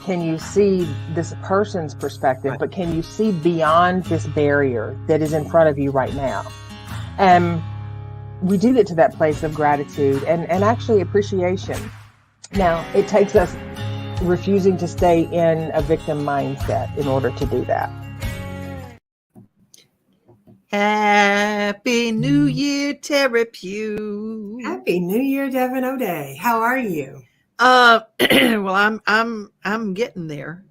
can you see this person's perspective, but can you see beyond this barrier that is in front of you right now? And we do get to that place of gratitude and actually appreciation. Now, it takes us refusing to stay in a victim mindset in order to do that. Happy New Year, Teri Pugh. Happy New Year, Devon O'Day. How are you? Well, I'm getting there.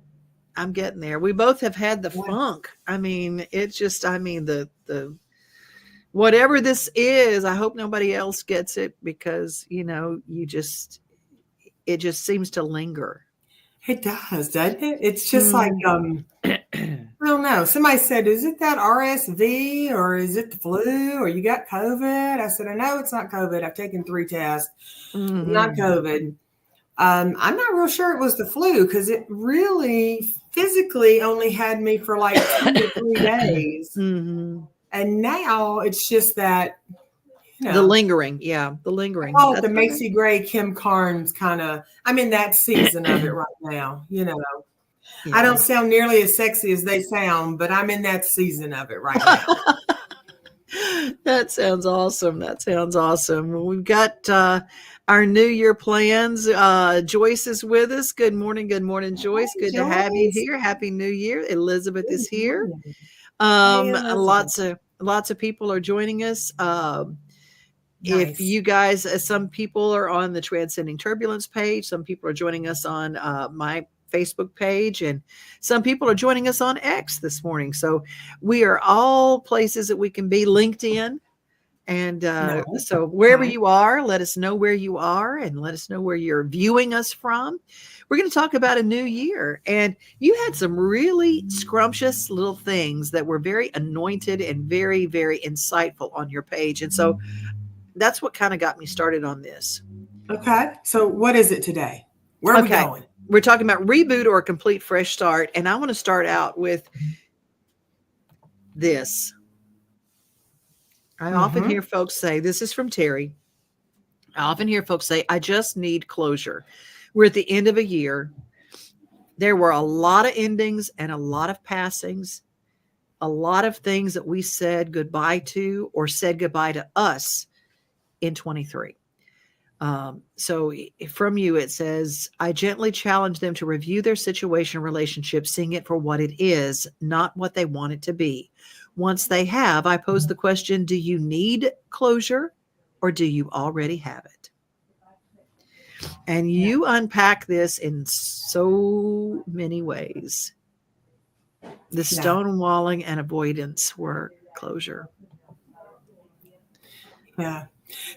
I'm getting there. We both have had the funk. I mean, it's just, the whatever this is, I hope nobody else gets it because, it just seems to linger. It does, doesn't it? It's just like, I don't know. Somebody said, is it that RSV or is it the flu or you got COVID? I said, I know it's not COVID. I've taken 3 tests. Mm-hmm. Not COVID. I'm not real sure it was the flu because it really physically only had me for like 2 to 3 days. Mm-hmm. And now it's just that, the lingering. Yeah, the lingering. I call it the Macy Gray, Kim Carnes kind of, I'm in that season of it right now, Yeah. I don't sound nearly as sexy as they sound, but I'm in that season of it right now. That sounds awesome. We've got our New Year plans. Joyce is with us. Good morning, Joyce. Good to have you here. Happy New Year. Elizabeth is here. Lots of people are joining us. Nice. If you guys, some people are on the Transcending Turbulence page, some people are joining us on my Facebook page, and some people are joining us on X this morning. So we are all places that we can be. LinkedIn. And so wherever you are, let us know where you are and let us know where you're viewing us from. We're going to talk about a new year. And you had some really scrumptious little things that were very anointed and very, very insightful on your page. And so that's what kind of got me started on this. Okay. So what is it today? Where are we going? We're talking about reboot or a complete fresh start. And I want to start out with this. I often hear folks say, this is from Teri. I often hear folks say, I just need closure. We're at the end of a year. There were a lot of endings and a lot of passings, a lot of things that we said goodbye to or said goodbye to us in 23. So from you, it says, I gently challenge them to review their situation, relationship, seeing it for what it is, not what they want it to be. Once they have, I pose the question, do you need closure or do you already have it? And you unpack this in so many ways. The stonewalling and avoidance were closure. Yeah.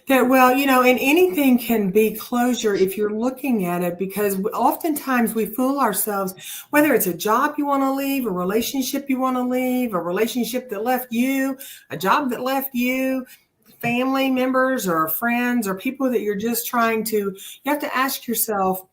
And anything can be closure if you're looking at it, because oftentimes we fool ourselves, whether it's a job you want to leave, a relationship you want to leave, a relationship that left you, a job that left you, family members or friends or people that you're just you have to ask yourself,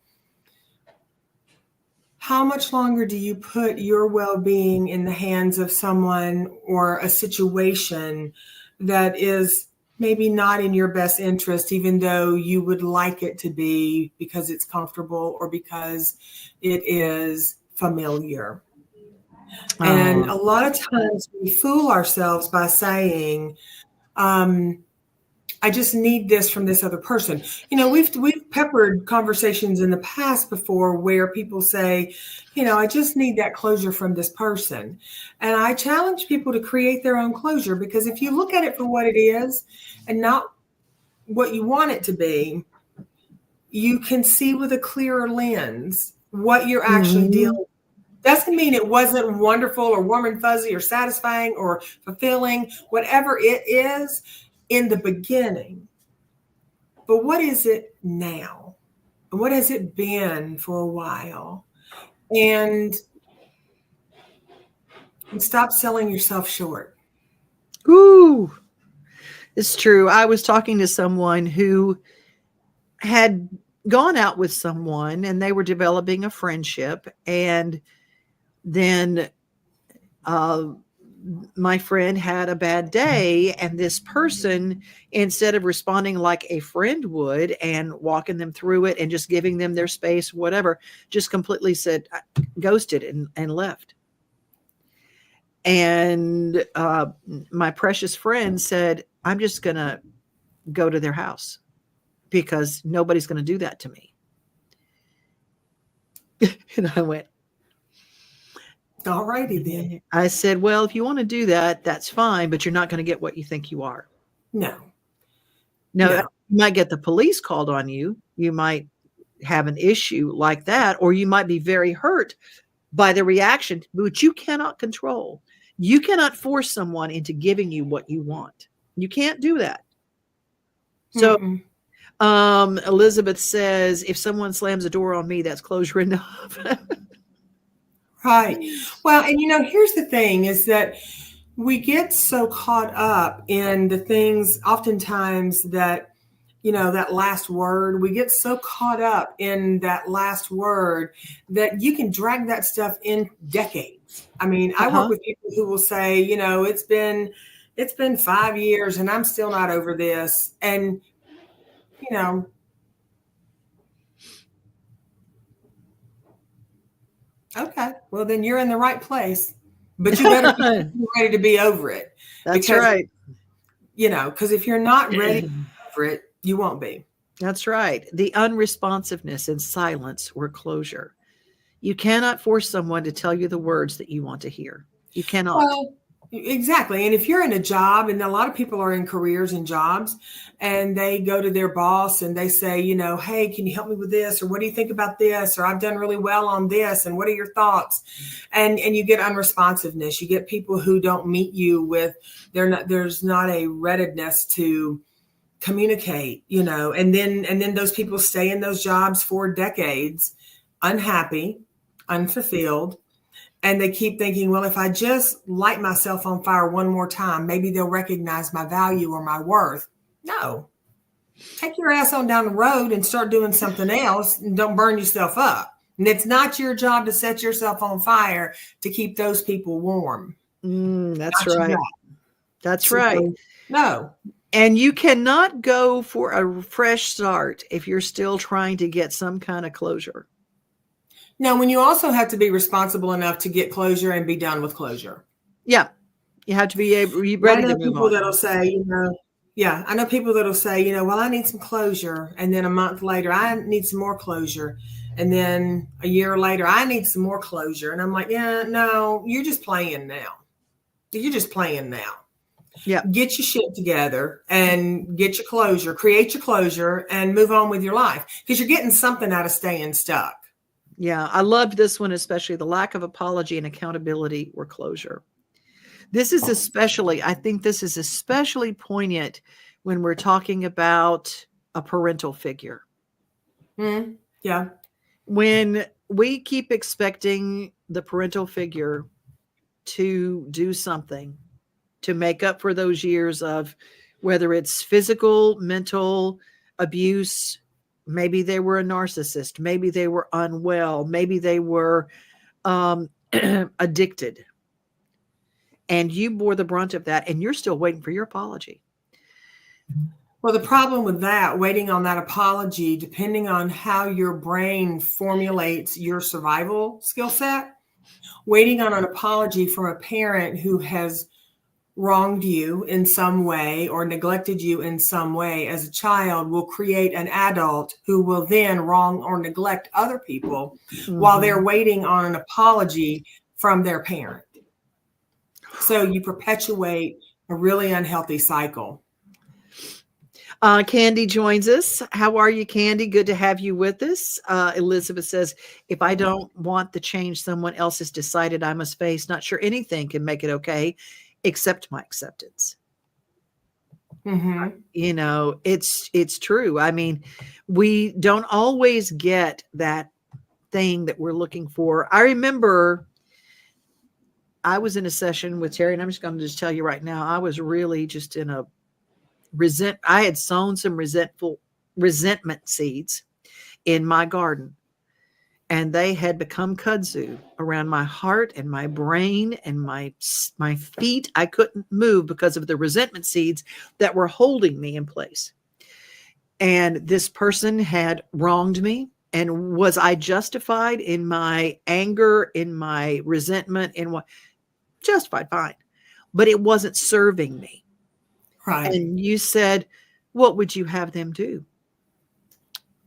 how much longer do you put your well-being in the hands of someone or a situation that is maybe not in your best interest, even though you would like it to be because it's comfortable or because it is familiar. And a lot of times we fool ourselves by saying, I just need this from this other person. We've peppered conversations in the past before where people say, I just need that closure from this person. And I challenge people to create their own closure, because if you look at it for what it is and not what you want it to be, you can see with a clearer lens what you're actually dealing with. Doesn't mean it wasn't wonderful or warm and fuzzy or satisfying or fulfilling, whatever it is in the beginning. But what is it now? And what has it been for a while? And stop selling yourself short. Ooh, it's true. I was talking to someone who had gone out with someone and they were developing a friendship, and then my friend had a bad day, and this person, instead of responding like a friend would and walking them through it and just giving them their space, whatever, just completely said, ghosted and left. And my precious friend said, I'm just going to go to their house because nobody's going to do that to me. And I went, all righty then. I said, well, if you want to do that, that's fine, but you're not going to get what you think you are. No. You might get the police called on you. You might have an issue like that, or you might be very hurt by the reaction, which you cannot control. You cannot force someone into giving you what you want. You can't do that. So Elizabeth says, if someone slams a door on me, that's closure enough. Right. Well, and here's the thing is that we get so caught up in the things oftentimes that, that last word, we get so caught up in that last word that you can drag that stuff in decades. I mean, I work with people who will say, it's been 5 years and I'm still not over this. And, okay, well, then you're in the right place, but you better be ready to be over it. That's right. Because if you're not ready to be over it, you won't be. That's right. The unresponsiveness and silence or closure. You cannot force someone to tell you the words that you want to hear. You cannot. Well, exactly. And if you're in a job, and a lot of people are in careers and jobs, and they go to their boss and they say, hey, can you help me with this? Or what do you think about this? Or I've done really well on this. And what are your thoughts? And you get unresponsiveness. You get people who don't meet you with, there's not a readiness to communicate, and then those people stay in those jobs for decades, unhappy, unfulfilled. And they keep thinking, well, if I just light myself on fire one more time, maybe they'll recognize my value or my worth. No. Take your ass on down the road and start doing something else and don't burn yourself up. And it's not your job to set yourself on fire to keep those people warm. That's right. That's right. No. And you cannot go for a fresh start if you're still trying to get some kind of closure. No, when you also have to be responsible enough to get closure and be done with closure. Yeah. You have to be ready to move people on. That'll say, I know people that'll say, well, I need some closure. And then a month later, I need some more closure. And then a year later, I need some more closure. And I'm like, yeah, no, you're just playing now. You're just playing now. Yeah. Get your shit together and get your closure, create your closure and move on with your life because you're getting something out of staying stuck. Yeah. I loved this one, especially the lack of apology and accountability or closure. I think this is especially poignant when we're talking about a parental figure. Yeah. When we keep expecting the parental figure to do something to make up for those years of whether it's physical, mental abuse, maybe they were a narcissist, maybe they were unwell, maybe they were addicted. And you bore the brunt of that, and you're still waiting for your apology. Well, the problem with that, waiting on that apology, depending on how your brain formulates your survival skill set, waiting on an apology from a parent who has wronged you in some way or neglected you in some way as a child will create an adult who will then wrong or neglect other people while they're waiting on an apology from their parent. So you perpetuate a really unhealthy cycle. Candy joins us. How are you, Candy? Good to have you with us. Elizabeth says, if I don't want the change someone else has decided I must face, not sure anything can make it okay, except my acceptance. It's true. I mean, we don't always get that thing that we're looking for. I remember I was in a session with Teri, and I'm just going to just tell you right now, I was really just in a I had sown some resentment seeds in my garden. and they had become kudzu around my heart and my brain and my feet. I couldn't move because of the resentment seeds that were holding me in place. And this person had wronged me. And was I justified in my anger, in my resentment, in what? Justified, fine. But it wasn't serving me. Right. And you said, what would you have them do?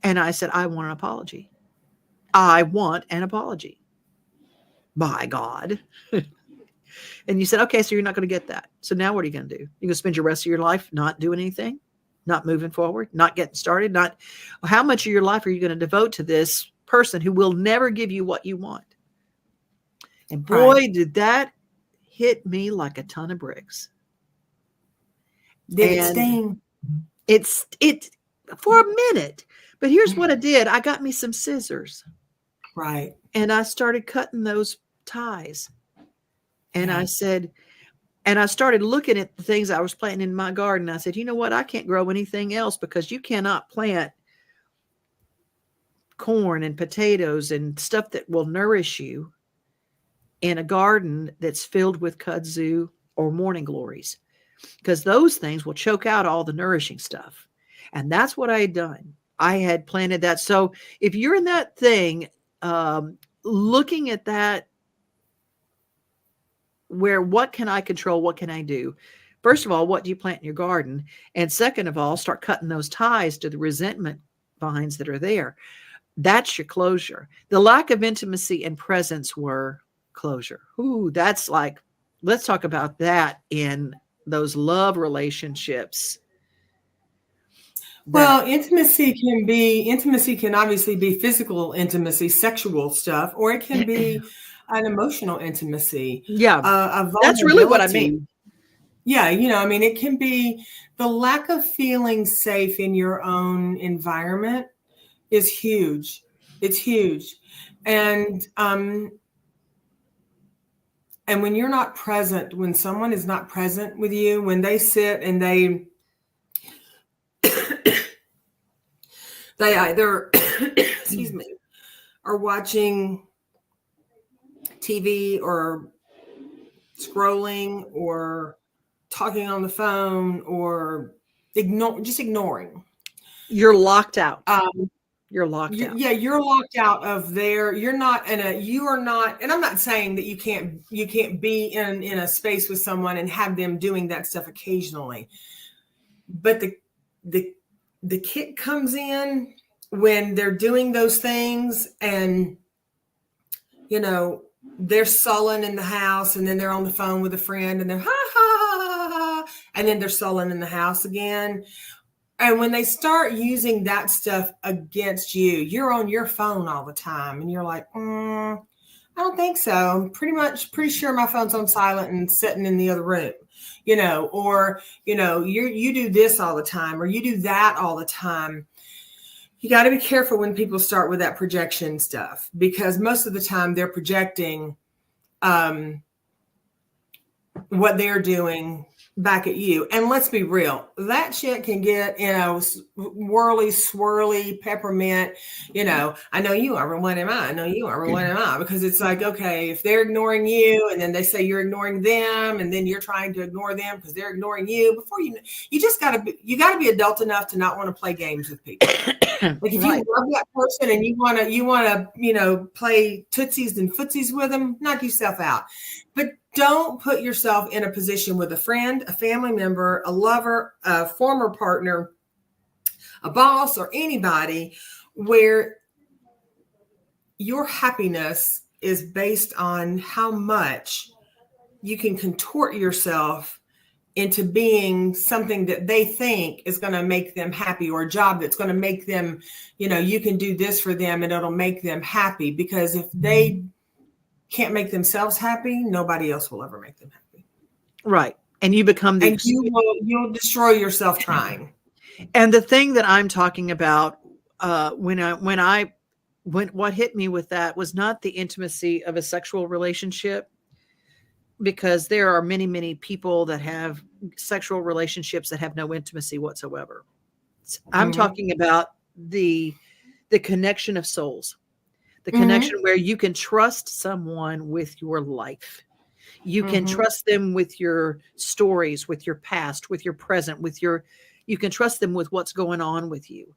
And I said, I want an apology. I want an apology. By God. And you said, okay, so you're not going to get that. So now what are you going to do? You're going to spend your rest of your life not doing anything, not moving forward, not getting started, how much of your life are you going to devote to this person who will never give you what you want? And boy, did that hit me like a ton of bricks. Did it sting? It for a minute. But here's what I did. I got me some scissors. Right. And I started cutting those ties. And I said, and I started looking at the things I was planting in my garden. I said, you know what? I can't grow anything else because you cannot plant corn and potatoes and stuff that will nourish you in a garden that's filled with kudzu or morning glories, because those things will choke out all the nourishing stuff. And that's what I had done. I had planted that. So if you're in that thing, looking at that, where what can I control? What can I do? First of all, what do you plant in your garden? And second of all, start cutting those ties to the resentment vines that are there. That's your closure. The lack of intimacy and presence were closure. Ooh, that's like, let's talk about that in those love relationships. Well, intimacy can obviously be physical intimacy, sexual stuff, or it can be an emotional intimacy. Yeah, that's really what I mean. Yeah, it can be the lack of feeling safe in your own environment is huge. It's huge. And when you're not present, when someone is not present with you, when they sit and they either, excuse me, are watching TV or scrolling or talking on the phone or ignoring. You're locked out. You're locked out. Yeah, you're locked out of there. You are not, and I'm not saying that you can't be in a space with someone and have them doing that stuff occasionally. But the kick comes in when they're doing those things and they're sullen in the house, and then they're on the phone with a friend and they're ha ha ha ha, and then they're sullen in the house again. And when they start using that stuff against you, you're on your phone all the time and you're like, I don't think so. I'm pretty sure my phone's on silent and sitting in the other room, or, you do this all the time or you do that all the time. You got to be careful when people start with that projection stuff, because most of the time they're projecting what they're doing back at you. And let's be real, that shit can get, whirly, swirly, peppermint, I know you are, what am I? I know you are, what am I? Because it's like, okay, if they're ignoring you and then they say you're ignoring them and then you're trying to ignore them because they're ignoring you, before you just got to be adult enough to not want to play games with people. Like if you love that person and you want to play tootsies and footsies with them, knock yourself out. But don't put yourself in a position with a friend, a family member, a lover, a former partner, a boss, or anybody where your happiness is based on how much you can contort yourself into being something that they think is going to make them happy, or a job that's going to make them, you can do this for them and it'll make them happy. Because if they can't make themselves happy, nobody else will ever make them happy. Right. And you become you'll destroy yourself trying. And the thing that I'm talking about, what hit me with that was not the intimacy of a sexual relationship, because there are many, many people that have sexual relationships that have no intimacy whatsoever. I'm talking about the connection of souls, the connection where you can trust someone with your life. You can trust them with your stories, with your past, with your present, you can trust them with what's going on with you.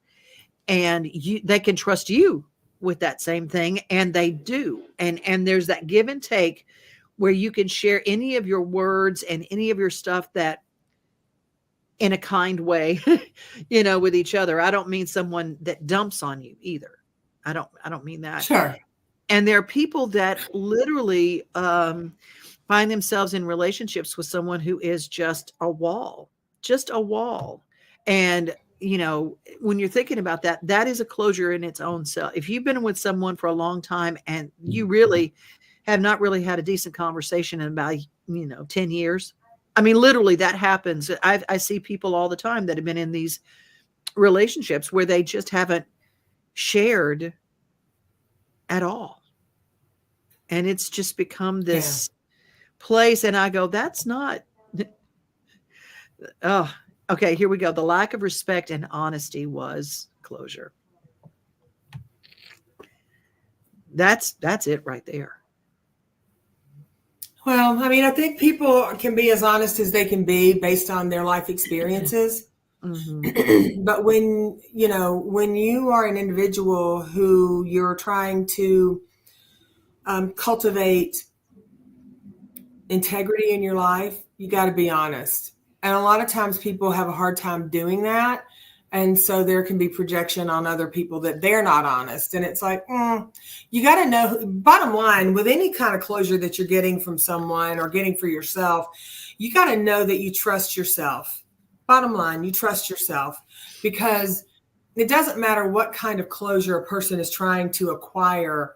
And they can trust you with that same thing. And they do. And there's that give and take where you can share any of your words and any of your stuff that in a kind way, with each other. I don't mean someone that dumps on you either. I don't mean that. Sure. And there are people that literally find themselves in relationships with someone who is just a wall. And, when you're thinking about that, that is a closure in its own self. If you've been with someone for a long time and you really have not really had a decent conversation in about, 10 years, I mean, literally that happens. I see people all the time that have been in these relationships where they just haven't shared at all. And it's just become this place. And I go, that's not, oh, okay, here we go. The lack of respect and honesty was closure. That's it right there. Well, I mean, I think people can be as honest as they can be based on their life experiences. But when you are an individual who you're trying to cultivate integrity in your life, you got to be honest. And a lot of times people have a hard time doing that. And so there can be projection on other people that they're not honest. And it's like, you got to know, bottom line, with any kind of closure that you're getting from someone or getting for yourself, you got to know that you trust yourself. Bottom line, you trust yourself, because it doesn't matter what kind of closure a person is trying to acquire.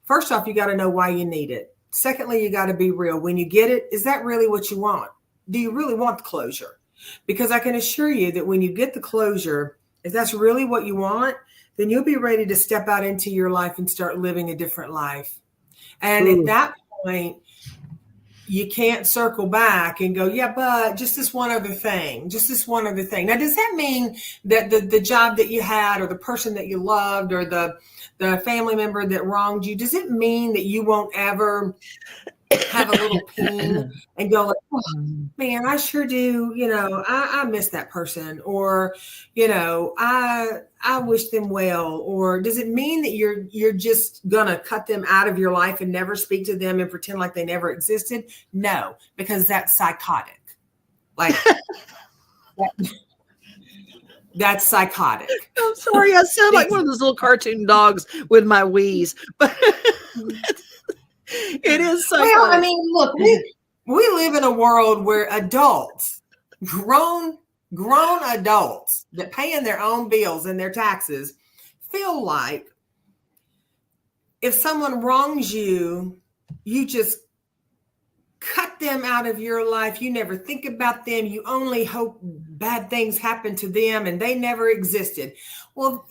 First off, you got to know why you need it. Secondly, you got to be real. When you get it, is that really what you want? Do you really want the closure? Because I can assure you that when you get the closure, if that's really what you want, then you'll be ready to step out into your life and start living a different life. And at that point, you can't circle back and go, yeah, but just this one other thing. Now, does that mean that the job that you had, or the person that you loved, or the family member that wronged you, does it mean that you won't ever have a little ping and go like, oh, man, I sure do. I miss that person, or, I wish them well. Or does it mean that you're just going to cut them out of your life and never speak to them and pretend like they never existed? No, because that's psychotic. Like that's psychotic. I'm sorry. I sound like one of those little cartoon dogs with my wheeze, but it is so. Well, I mean, look, we live in a world where adults, grown adults that paying their own bills and their taxes, feel like if someone wrongs you, you just cut them out of your life. You never think about them. You only hope bad things happen to them and they never existed. Well,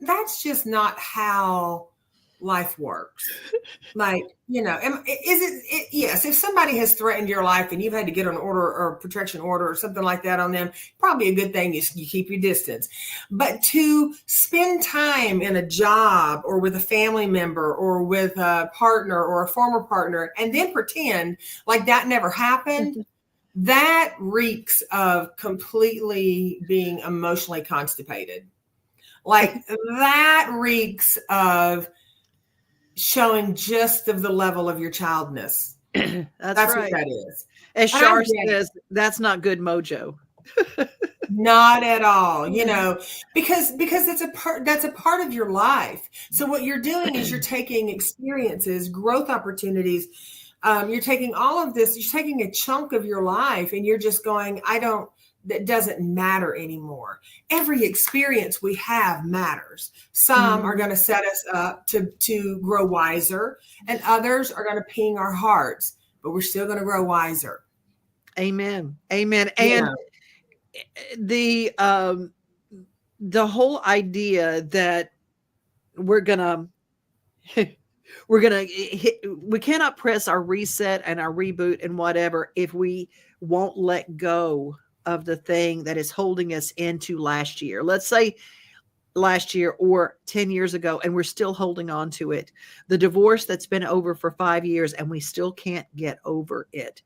that's just not how life works. Like, yes, if somebody has threatened your life and you've had to get an order or protection order or something like that on them, probably a good thing is you keep your distance. But to spend time in a job or with a family member or with a partner or a former partner and then pretend like that never happened, that reeks of completely being emotionally constipated. Like that reeks of showing just of the level of your childness. That's right. What that is. As Shar says, that's not good mojo. Not at all, because that's a part of your life. So what you're doing is you're taking experiences, growth opportunities. You're taking all of this, you're taking a chunk of your life and you're just going, that doesn't matter anymore. Every experience we have matters. Some are going to set us up to grow wiser, and others are going to ping our hearts, but we're still going to grow wiser. Amen. And the whole idea that we cannot press our reset and our reboot and whatever if we won't let go of the thing that is holding us into last year. Let's say last year or 10 years ago, and we're still holding on to it. The divorce that's been over for 5 years and we still can't get over it.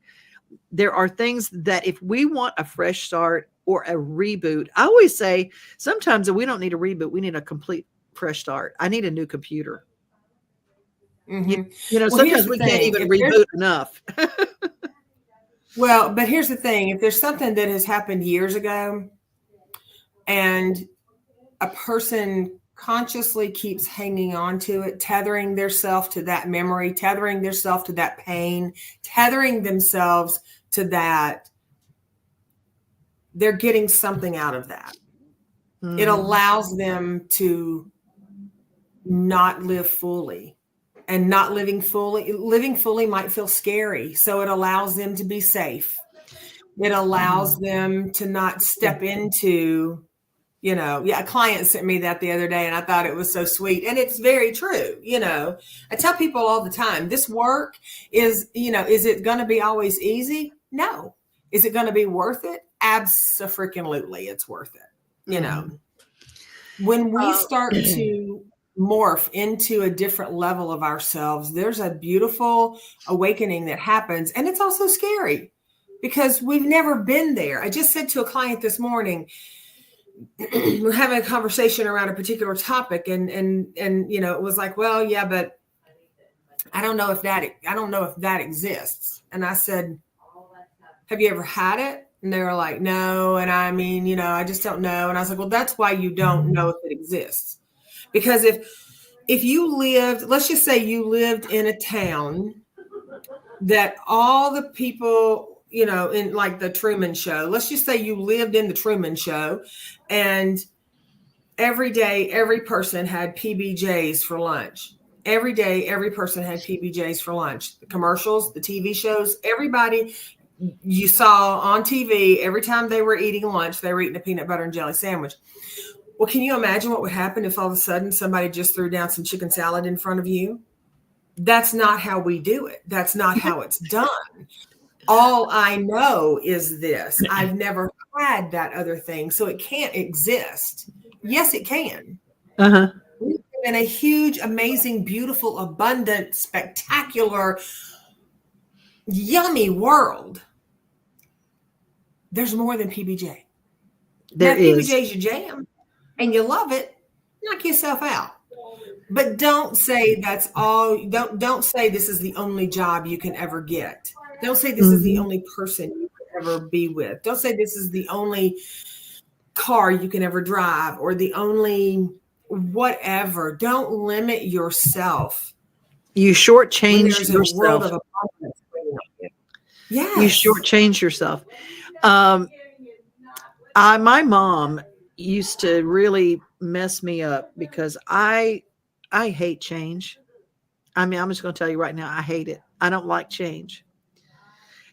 There are things that if we want a fresh start or a reboot, I always say sometimes we don't need a reboot. We need a complete fresh start. I need a new computer. Mm-hmm. Well, sometimes we can't even reboot enough. Well, but here's the thing. If there's something that has happened years ago and a person consciously keeps hanging on to it, tethering themselves to that memory, tethering themselves to that pain, tethering themselves to that, they're getting something out of that. Mm-hmm. It allows them to not live fully. And not living fully might feel scary. So it allows them to be safe. It allows them to not step into, a client sent me that the other day and I thought it was so sweet. And it's very true. I tell people all the time, this work is it going to be always easy? No. Is it going to be worth it? Abso-freaking-lutely, it's worth it. When we start to morph into a different level of ourselves, there's a beautiful awakening that happens. And it's also scary because we've never been there. I just said to a client this morning, we're having a conversation around a particular topic and it was like, well, yeah, but I don't know if that exists. And I said, have you ever had it? And they were like, no. And I mean, I just don't know. And I was like, well, that's why you don't know if it exists. Because if you lived, let's just say you lived in a town that all the people, in like the Truman Show, let's just say you lived in the Truman Show and every day, every person had PBJs for lunch. Every day, every person had PBJs for lunch. The commercials, the TV shows, everybody you saw on TV, every time they were eating lunch, they were eating a peanut butter and jelly sandwich. Well, can you imagine what would happen if all of a sudden somebody just threw down some chicken salad in front of you? That's not how we do it. That's not how it's done. All I know is this. I've never had that other thing, so it can't exist. Yes, it can. Uh-huh. We live in a huge, amazing, beautiful, abundant, spectacular, yummy world. There's more than PBJ. There is. PBJ's your jam. And you love it, knock yourself out. But don't say that's all. Don't say this is the only job you can ever get. Don't say this is the only person you can ever be with. Don't say this is the only car you can ever drive or the only whatever. Don't limit yourself. You shortchange yourself. A world of abundance. Yes. You shortchange yourself. My mom used to really mess me up because I hate change. I mean, I'm just going to tell you right now, I hate it. I don't like change.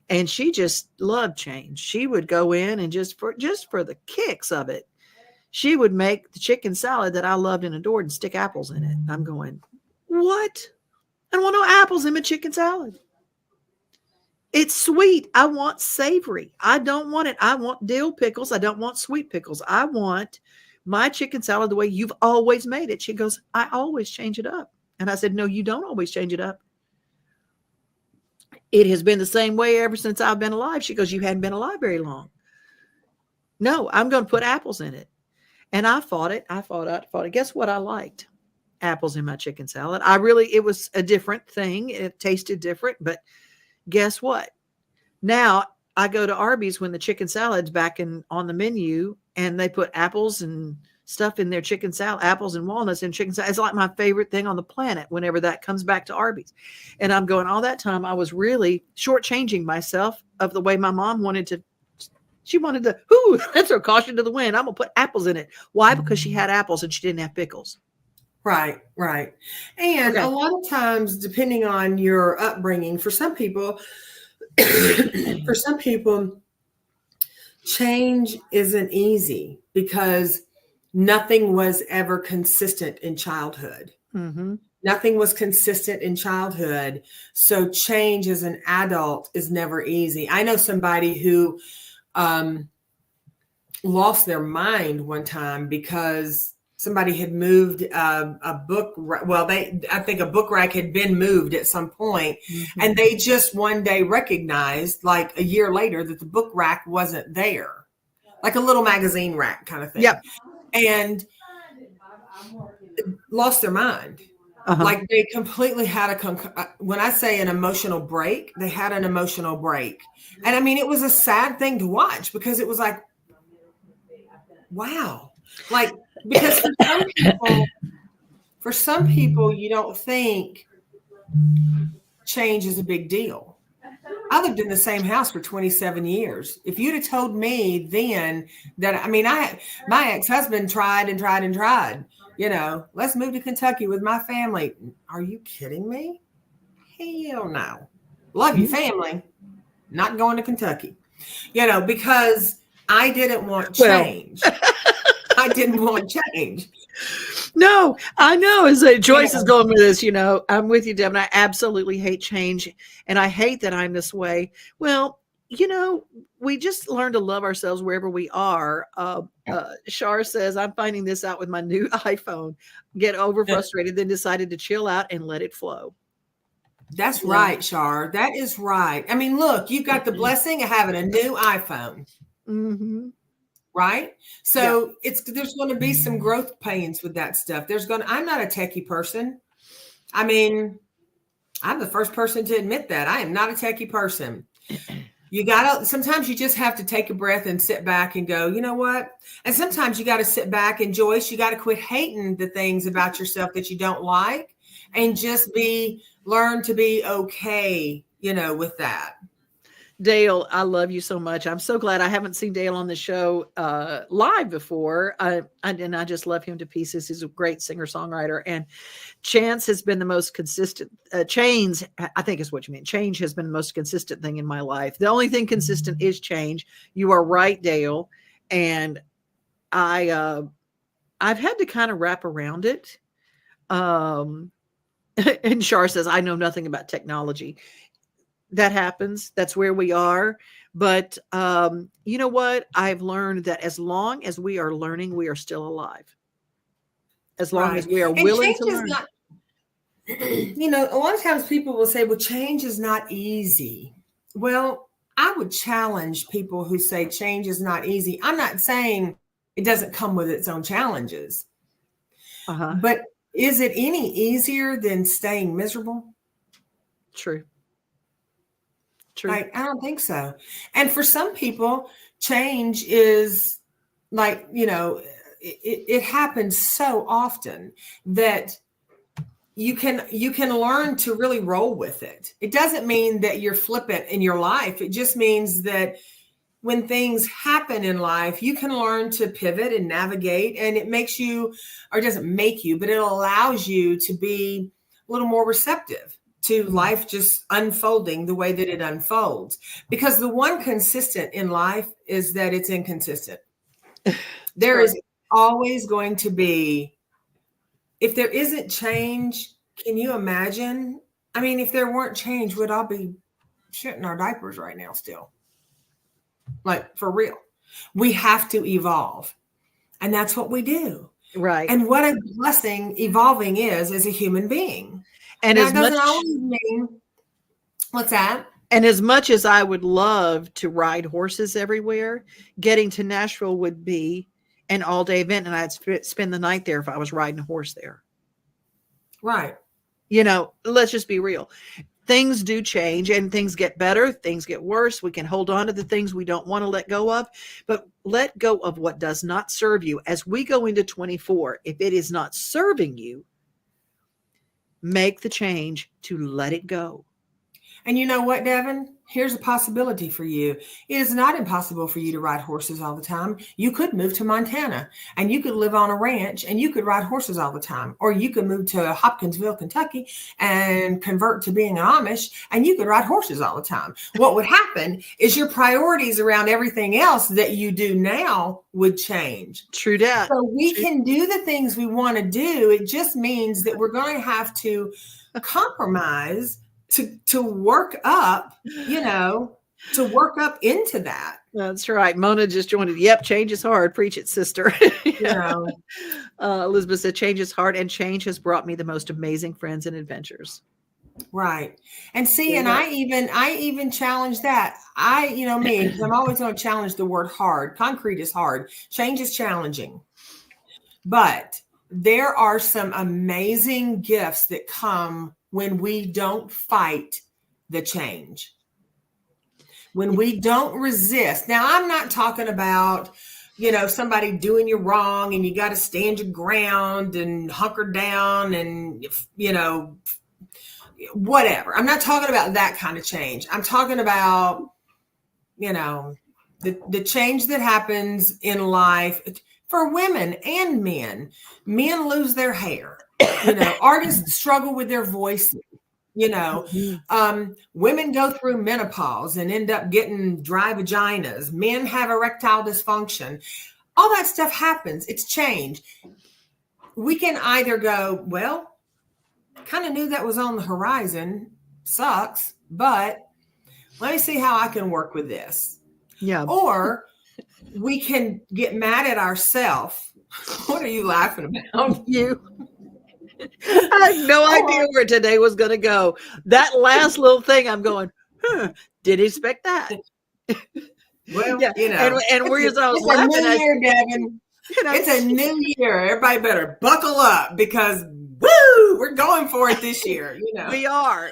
And she just loved change. She would go in and just for the kicks of it, she would make the chicken salad that I loved and adored and stick apples in it. I'm going, what? I don't want no apples in my chicken salad. It's sweet. I want savory. I don't want it. I want dill pickles. I don't want sweet pickles. I want my chicken salad the way you've always made it. She goes, I always change it up. And I said, no, you don't always change it up. It has been the same way ever since I've been alive. She goes, you hadn't been alive very long. No, I'm going to put apples in it. And I fought it. I fought it. Guess what I liked? Apples in my chicken salad. It was a different thing. It tasted different, but guess what? Now I go to Arby's when the chicken salad's back on the menu and they put apples and stuff in their chicken salad, apples and walnuts in chicken salad. It's like my favorite thing on the planet whenever that comes back to Arby's. And I'm going, all that time I was really shortchanging myself of the way my mom wanted to. She wanted to, let's throw caution to the wind. I'm going to put apples in it. Why? Because she had apples and she didn't have pickles. Right. And a lot of times, depending on your upbringing, for some people, change isn't easy because nothing was ever consistent in childhood. Mm-hmm. Nothing was consistent in childhood. So change as an adult is never easy. I know somebody who lost their mind one time because somebody had moved a book. Well, I think a book rack had been moved at some point, and they just one day recognized, like a year later, that the book rack wasn't there, like a little magazine rack kind of thing. Yep. And lost their mind. Like they completely had when I say an emotional break, they had an emotional break. And I mean, it was a sad thing to watch because it was like, wow. Like, because for some people, you don't think change is a big deal. I lived in the same house for 27 years. If you'd have told me then that, I mean, my ex-husband tried and tried and tried. You know, let's move to Kentucky with my family. Are you kidding me? Hell no. Love your family. Not going to Kentucky. You know, because I didn't want change. I didn't want change. No, I know. As Joyce is going with this, you know, I'm with you, Devon. I absolutely hate change. And I hate that I'm this way. Well, you know, we just learn to love ourselves wherever we are. Shar says, I'm finding this out with my new iPhone. Get over frustrated, then decided to chill out and let it flow. That's right, Shar. That is right. I mean, look, you've got the blessing of having a new iPhone. Right? So there's going to be some growth pains with that stuff. I'm not a techie person. I mean, I'm the first person to admit that. I am not a techie person. Sometimes you just have to take a breath and sit back and go, you know what? And sometimes you got to sit back and Joyce, you got to quit hating the things about yourself that you don't like and just learn to be okay, you know, with that. Dale, I love you so much. I'm so glad I haven't seen Dale on the show live before. And I just love him to pieces. He's a great singer-songwriter. And Chance has been the most consistent. Change, I think is what you mean. Change has been the most consistent thing in my life. The only thing consistent is change. You are right, Dale. And I've had to kind of wrap around it. And Shar says, I know nothing about technology. That happens. That's where we are. But you know what? I've learned that as long as we are learning, we are still alive. As long as we are willing to learn. You know, a lot of times people will say, well, change is not easy. Well, I would challenge people who say change is not easy. I'm not saying it doesn't come with its own challenges. But is it any easier than staying miserable? True. Like, I don't think so. And for some people, change is like, you know, it happens so often that you can learn to really roll with it. It doesn't mean that you're flippant in your life. It just means that when things happen in life, you can learn to pivot and navigate, and it makes you, or it doesn't make you, but it allows you to be a little more receptive to life just unfolding the way that it unfolds. Because the one consistent in life is that it's inconsistent. There is always going to be, if there isn't change, can you imagine? I mean, if there weren't change, we'd all be shitting our diapers right now still. Like, for real. We have to evolve. And that's what we do. Right. And what a blessing evolving is as a human being. And that doesn't always mean, what's that? And as much as I would love to ride horses everywhere, getting to Nashville would be an all-day event, and I'd spend the night there if I was riding a horse there. Right. You know, let's just be real. Things do change and things get better. Things get worse. We can hold on to the things we don't want to let go of, but let go of what does not serve you. As we go into 24, if it is not serving you, make the change to let it go. And you know what, Devon? Here's a possibility for you. It is not impossible for you to ride horses all the time. You could move to Montana and you could live on a ranch and you could ride horses all the time. Or you could move to Hopkinsville, Kentucky and convert to being an Amish and you could ride horses all the time. What would happen is your priorities around everything else that you do now would change. True that. So we can do the things we want to do. It just means that we're going to have to compromise to work up, you know, to work up into that. That's right. Mona just joined it. Yep, change is hard. Preach it, sister. Elizabeth said, change is hard, and change has brought me the most amazing friends and adventures. Right. And see, and I even challenge that. Me, because I'm always going to challenge the word hard. Concrete is hard. Change is challenging. But there are some amazing gifts that come when we don't fight the change. When we don't resist. Now, I'm not talking about, somebody doing you wrong and you got to stand your ground and hunker down and, whatever. I'm not talking about that kind of change. I'm talking about, the change that happens in life for women and men. Men lose their hair. Artists struggle with their voices. Women go through menopause and end up getting dry vaginas. Men have erectile dysfunction. All that stuff happens. It's change. We can either go, well, kind of knew that was on the horizon. Sucks, but let me see how I can work with this. Yeah. Or we can get mad at ourselves. What are you laughing about? You. I had no idea where today was going to go. That last little thing, I'm going, didn't expect that. Well, yeah. And where's I was laughing. It's a new year, Devin. It's a new year. Everybody better buckle up because we're going for it this year. We are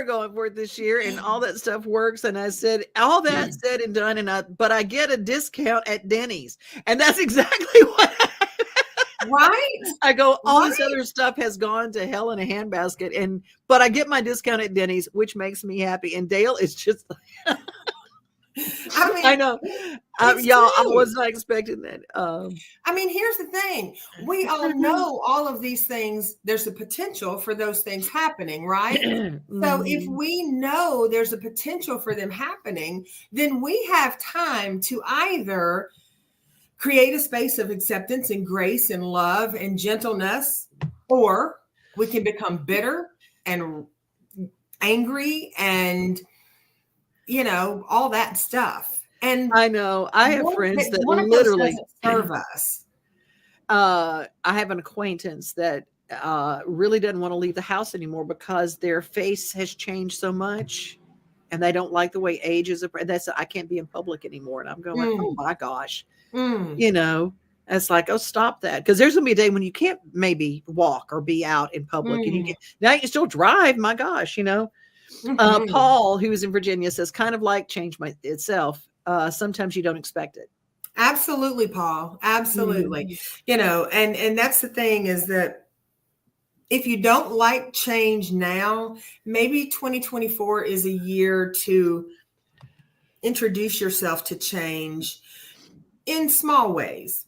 going for it this year, and all that stuff works. And I said, all that said and done, but I get a discount at Denny's, and that's exactly what happened. Right. I go, all this other stuff has gone to hell in a handbasket, but I get my discount at Denny's, which makes me happy. And Dale is just I know. Y'all, I was not expecting that. Here's the thing. We all know all of these things. There's a potential for those things happening, right? So if we know there's a potential for them happening, then we have time to either create a space of acceptance and grace and love and gentleness, or we can become bitter and angry and, all that stuff. And I know I have friends that literally serve us. I have an acquaintance that really doesn't want to leave the house anymore because their face has changed so much. And they don't like the way age is. I can't be in public anymore. And I'm going, oh my gosh. It's like, oh, stop that. Because there's going to be a day when you can't maybe walk or be out in public. And now you can still drive. My gosh, Paul, who's in Virginia, says kind of like change itself. Sometimes you don't expect it. Absolutely, Paul. Absolutely. And that's the thing is that if you don't like change now, maybe 2024 is a year to introduce yourself to change in small ways.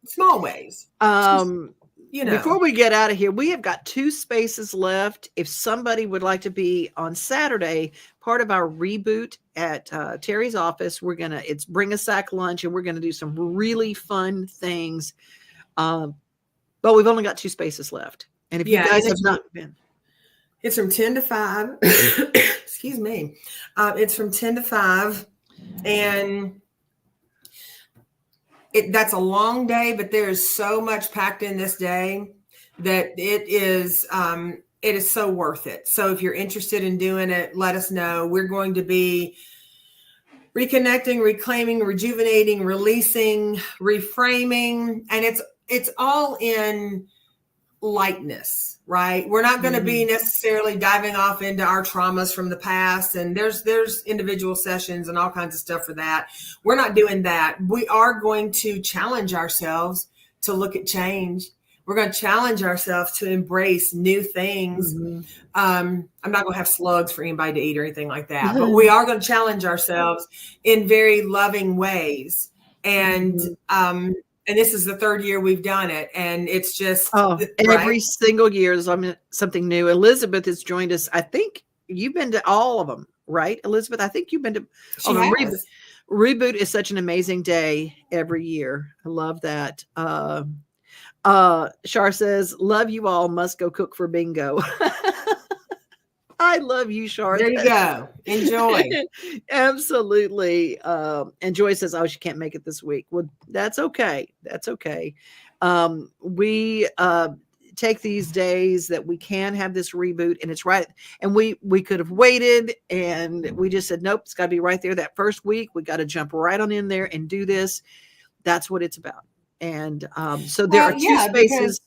Small ways. Before we get out of here, we have got 2 spaces left. If somebody would like to be on Saturday, part of our reboot at Teri's office, it's bring a sack lunch, and we're going to do some really fun things. But we've only got 2 spaces left. And if you guys have not been, it's from 10 to 5. Excuse me. It's from 10 to 5. And that's a long day, but there is so much packed in this day that it is so worth it. So if you're interested in doing it, let us know. We're going to be reconnecting, reclaiming, rejuvenating, releasing, reframing, and it's all in lightness, right? We're not going to be necessarily diving off into our traumas from the past, and there's individual sessions and all kinds of stuff for that. We're not doing that. We are going to challenge ourselves to look at change. We're going to challenge ourselves to embrace new things. I'm not going to have slugs for anybody to eat or anything like that, but we are going to challenge ourselves in very loving ways. And this is the 3rd year we've done it. And it's just every single year is something new. Elizabeth has joined us. I think you've been to all of them, right, Elizabeth? I think you've been to Reboot is such an amazing day every year. I love that. Shar says, love you all, must go cook for bingo. I I love you, Shar. There you go. Enjoy. Absolutely. And Joy says, oh, she can't make it this week. Well, that's okay. That's okay. We take these days that we can have this reboot, and it's right. And we could have waited, and we just said, nope, it's got to be right there that first week. We got to jump right on in there and do this. That's what it's about. And so there are two spaces.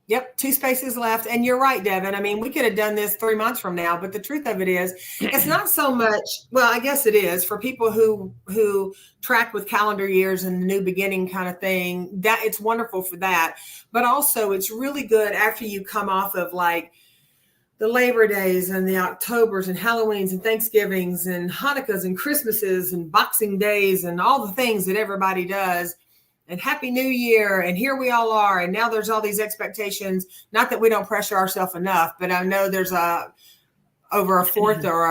Yep, 2 spaces left. And you're right, Devin. I mean, we could have done this 3 months from now, but the truth of it is, it's not so much, well, I guess it is for people who track with calendar years and the new beginning kind of thing, that it's wonderful for that. But also it's really good after you come off of like the Labor Days and the Octobers and Halloweens and Thanksgivings and Hanukkahs and Christmases and Boxing Days and all the things that everybody does. And Happy New Year, and here we all are. And now there's all these expectations. Not that we don't pressure ourselves enough, but I know there's over a fourth or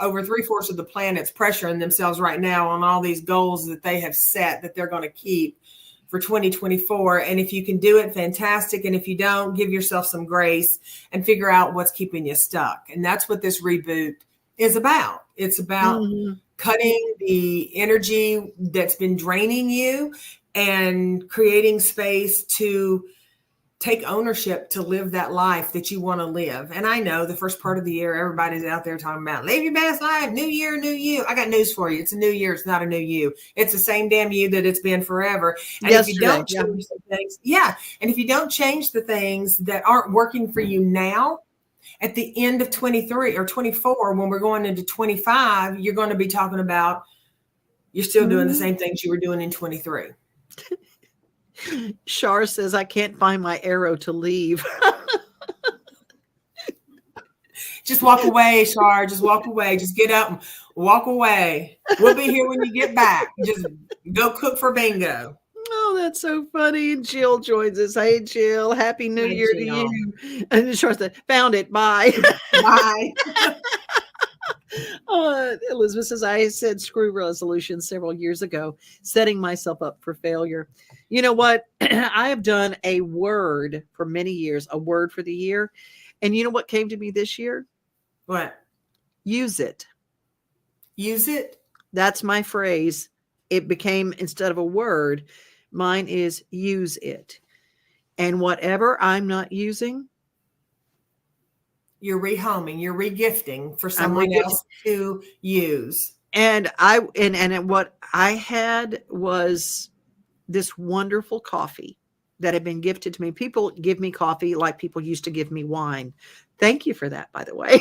over 3/4 of the planet's pressuring themselves right now on all these goals that they have set that they're going to keep for 2024. And if you can do it, fantastic. And if you don't, give yourself some grace and figure out what's keeping you stuck. And that's what this reboot is about. It's about cutting the energy that's been draining you and creating space to take ownership to live that life that you want to live. And I know the first part of the year, everybody's out there talking about live your best life, new year, new you. I got news for you. It's a new year. It's not a new you. It's the same damn you that it's been forever. And if you don't change the things, and if you don't change the things that aren't working for you now, at the end of 23 or 24, when we're going into 25, you're going to be talking about you're still doing the same things you were doing in 23. Shar says, I can't find my arrow to leave. Just walk away, Shar. Just walk away. Just get up and walk away. We'll be here when you get back. Just go cook for bingo. Oh, that's so funny. And Jill joins us. Hey, Jill. Happy New Year to you. And Shar said, found it. Bye. Bye. Elizabeth says, I said screw resolutions several years ago, setting myself up for failure. You know what? I have done a word for many years, a word for the year. And you know what came to me this year? What? Use it. Use it? That's my phrase. It became, instead of a word, mine is use it. And whatever I'm not using, you're rehoming, you're regifting for someone else to use. And what I had was this wonderful coffee that had been gifted to me. People give me coffee like people used to give me wine. Thank you for that, by the way,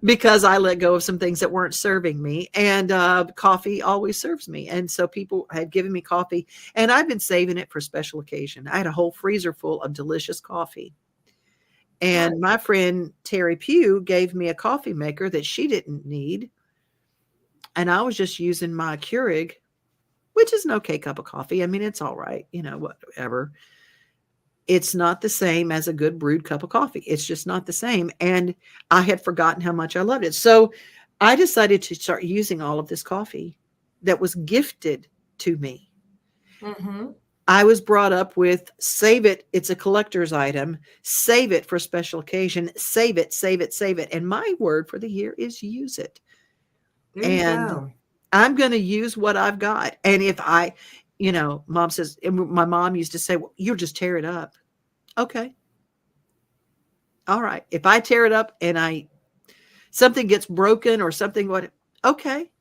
because I let go of some things that weren't serving me, and coffee always serves me. And so people had given me coffee, and I've been saving it for special occasion. I had a whole freezer full of delicious coffee. And my friend Teri Pugh gave me a coffee maker that she didn't need. And I was just using my Keurig, which is an okay cup of coffee. I mean, it's all right, whatever. It's not the same as a good brewed cup of coffee. It's just not the same. And I had forgotten how much I loved it. So I decided to start using all of this coffee that was gifted to me. Mm-hmm. I was brought up with save it. It's a collector's item. Save it for special occasion. Save it, save it, save it. And my word for the year is use it. And I'm going to use what I've got. And if mom says, my mom used to say, well, you'll just tear it up. Okay. All right. If I tear it up and something gets broken or something, okay.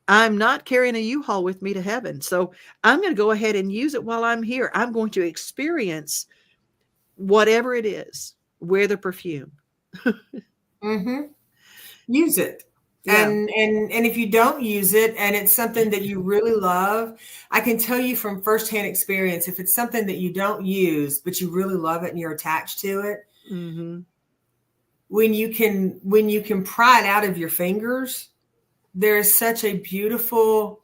I'm not carrying a U-Haul with me to heaven. So I'm going to go ahead and use it while I'm here. I'm going to experience whatever it is. Wear the perfume. Use it. Yeah. And if you don't use it and it's something that you really love, I can tell you from firsthand experience, if it's something that you don't use, but you really love it and you're attached to it, when you can pry it out of your fingers, there is such a beautiful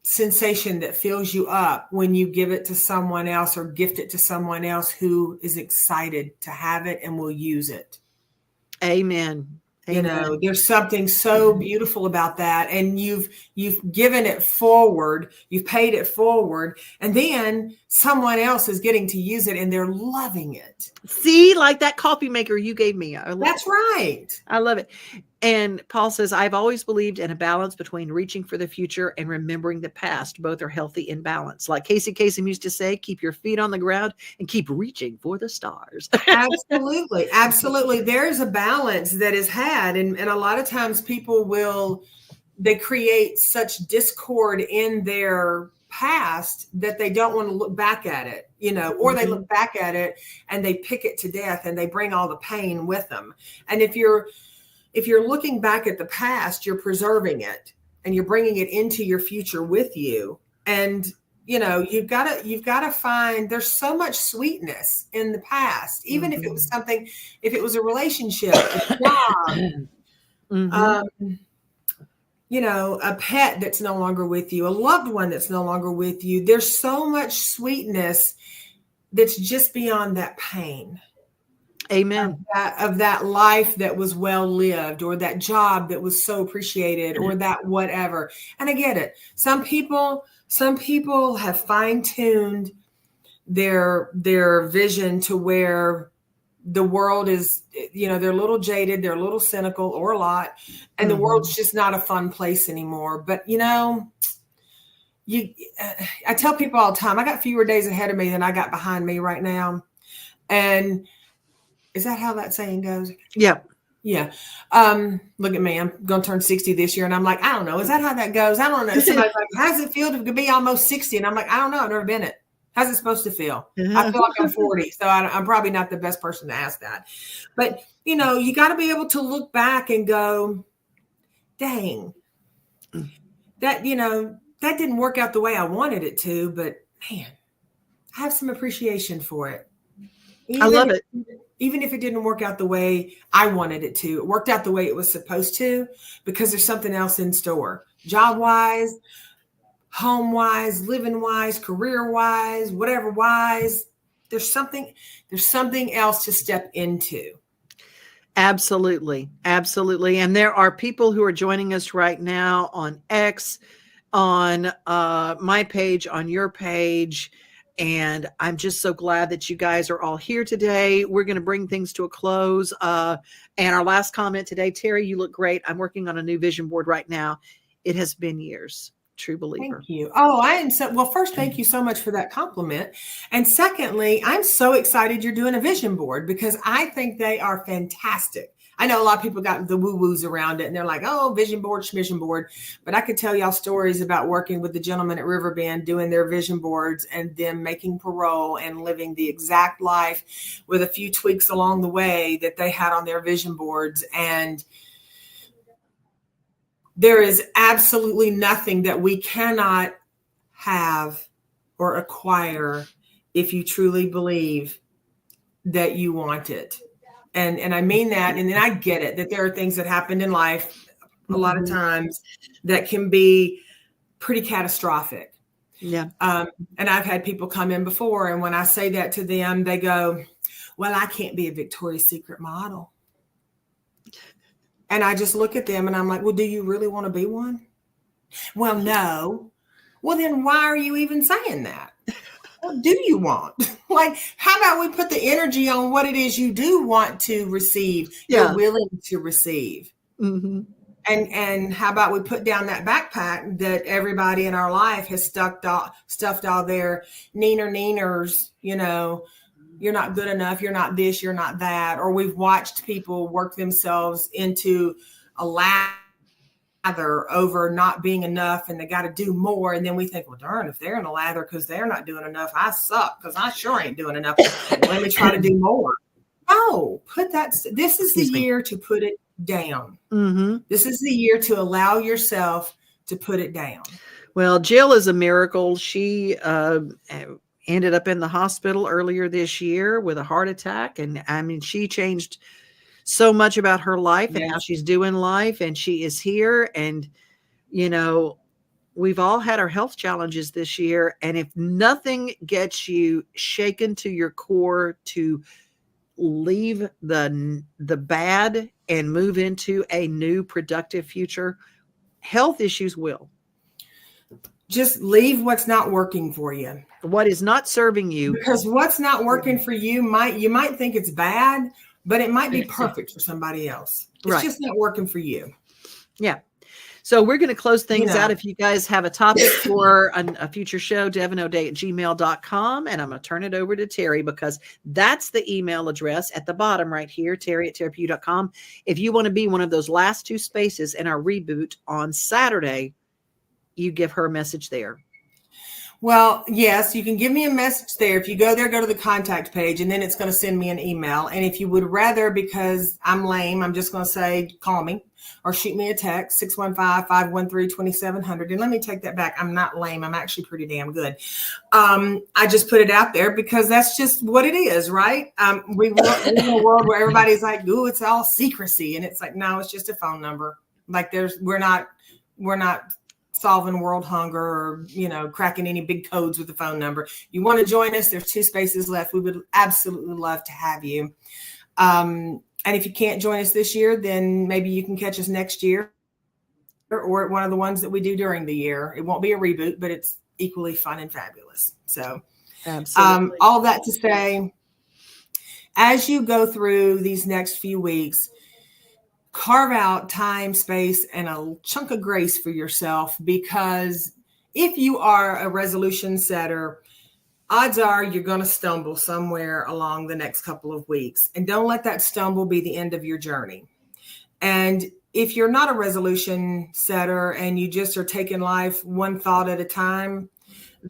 sensation that fills you up when you give it to someone else or gift it to someone else who is excited to have it and will use it. Amen. Amen. There's something so beautiful about that. And you've given it forward, you've paid it forward. And then someone else is getting to use it and they're loving it. See, like that coffee maker you gave me. That's right. I love it. And Paul says, I've always believed in a balance between reaching for the future and remembering the past. Both are healthy in balance. Like Casey Kasem used to say, keep your feet on the ground and keep reaching for the stars. Absolutely. Absolutely. There's a balance that is had. And a lot of times people they create such discord in their past that they don't want to look back at it, or they look back at it and they pick it to death and they bring all the pain with them. And if you're looking back at the past, you're preserving it and you're bringing it into your future with you. And, you've got to find, there's so much sweetness in the past, even if it was something, if it was a relationship, a job, a pet that's no longer with you, a loved one that's no longer with you. There's so much sweetness that's just beyond that pain. Amen. Of that life that was well lived, or that job that was so appreciated, or that whatever. And I get it. Some people have fine-tuned their vision to where the world is, they're a little jaded, they're a little cynical, or a lot, and the world's just not a fun place anymore. But I tell people all the time, I got fewer days ahead of me than I got behind me right now. And is that how that saying goes? Yeah. Yeah. Look at me. I'm going to turn 60 this year. And I'm like, I don't know. Is that how that goes? I don't know. Somebody's like, how does it feel to be almost 60? And I'm like, I don't know. I've never been it. How's it supposed to feel? I feel like I'm 40. So I'm probably not the best person to ask that. But, you got to be able to look back and go, dang, that didn't work out the way I wanted it to. But, man, I have some appreciation for it. I love it. Even if it didn't work out the way I wanted it to, it worked out the way it was supposed to, because there's something else in store. Job-wise, home-wise, living-wise, career-wise, whatever-wise, there's something else to step into. Absolutely. Absolutely. And there are people who are joining us right now on X, on my page, on your page. And I'm just so glad that you guys are all here today. We're going to bring things to a close. And our last comment today, Teri, you look great. I'm working on a new vision board right now. It has been years. True believer. Thank you. Oh, first, thank you so much for that compliment. And secondly, I'm so excited you're doing a vision board, because I think they are fantastic. I know a lot of people got the woo-woos around it and they're like, oh, vision board, schmission board. But I could tell y'all stories about working with the gentleman at Riverbend doing their vision boards and them making parole and living the exact life with a few tweaks along the way that they had on their vision boards. And there is absolutely nothing that we cannot have or acquire if you truly believe that you want it. And I mean that, and then I get it, that there are things that happened in life a lot of times that can be pretty catastrophic. Yeah. And I've had people come in before, and when I say that to them, they go, well, I can't be a Victoria's Secret model. And I just look at them and I'm like, well, do you really want to be one? Well, no. Well, then why are you even saying that? What do you want? Like, how about we put the energy on what it is you do want to receive, you're willing to receive. Mm-hmm. And how about we put down that backpack that everybody in our life has stuffed all their neeners, you're not good enough, you're not this, you're not that. Or we've watched people work themselves into a lather over not being enough and they got to do more. And then we think, well, darn, if they're in a lather because they're not doing enough, I suck because I sure ain't doing enough. Let me try to do more. No, this is the year to put it down. Mm-hmm. This is the year to allow yourself to put it down. Well, Jill is a miracle. She ended up in the hospital earlier this year with a heart attack. And I mean, she changed so much about her life and how she's doing life. And she is here. And, we've all had our health challenges this year. And if nothing gets you shaken to your core to leave the bad and move into a new productive future, health issues will. just leave what's not working for you. What is not serving you. Because what's not working for you might think it's bad, but it might be perfect for somebody else. It's just not working for you. Yeah. So we're going to close things out. If you guys have a topic for a future show, devonod@gmail.com. And I'm going to turn it over to Teri, because that's the email address at the bottom right here, Teri@teripu.com. If you want to be one of those last two spaces in our reboot on Saturday, you give her a message there. Well, yes, you can give me a message there. If you go there, go to the contact page, and then it's going to send me an email. And if you would rather, because I'm lame, I'm just going to say, call me or shoot me a text, 615-513-2700. And let me take that back. I'm not lame. I'm actually pretty damn good. I just put it out there because that's just what it is, right? We live in a world where everybody's like, ooh, it's all secrecy. And it's like, no, it's just a phone number. Like we're not solving world hunger or, cracking any big codes with the phone number. You want to join us? There's 2 spaces left. We would absolutely love to have you. And if you can't join us this year, then maybe you can catch us next year or at one of the ones that we do during the year. It won't be a reboot, but it's equally fun and fabulous. So all that to say, as you go through these next few weeks, carve out time, space, and a chunk of grace for yourself, because if you are a resolution setter, odds are you're going to stumble somewhere along the next couple of weeks. And don't let that stumble be the end of your journey. And if you're not a resolution setter and you just are taking life one thought at a time,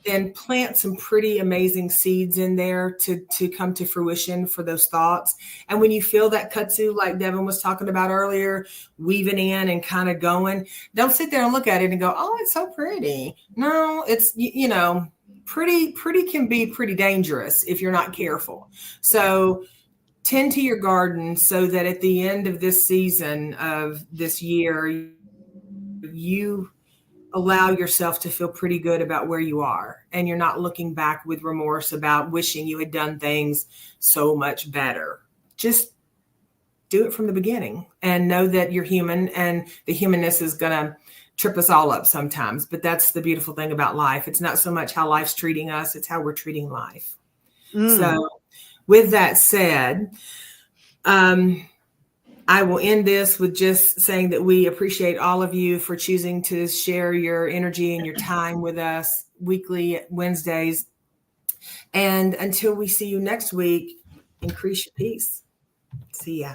then plant some pretty amazing seeds in there to come to fruition for those thoughts. And when you feel that kudzu, like Devon was talking about earlier, weaving in and kind of going, don't sit there and look at it and go, oh, it's so pretty. No, it's, pretty can be pretty dangerous if you're not careful. So tend to your garden so that at the end of this season of this year, you allow yourself to feel pretty good about where you are, and you're not looking back with remorse about wishing you had done things so much better. Just do it from the beginning and know that you're human, and the humanness is going to trip us all up sometimes. But that's the beautiful thing about life. It's not so much how life's treating us, it's how we're treating life. So with that said, I will end this with just saying that we appreciate all of you for choosing to share your energy and your time with us weekly Wednesdays. And until we see you next week, increase your peace. See ya.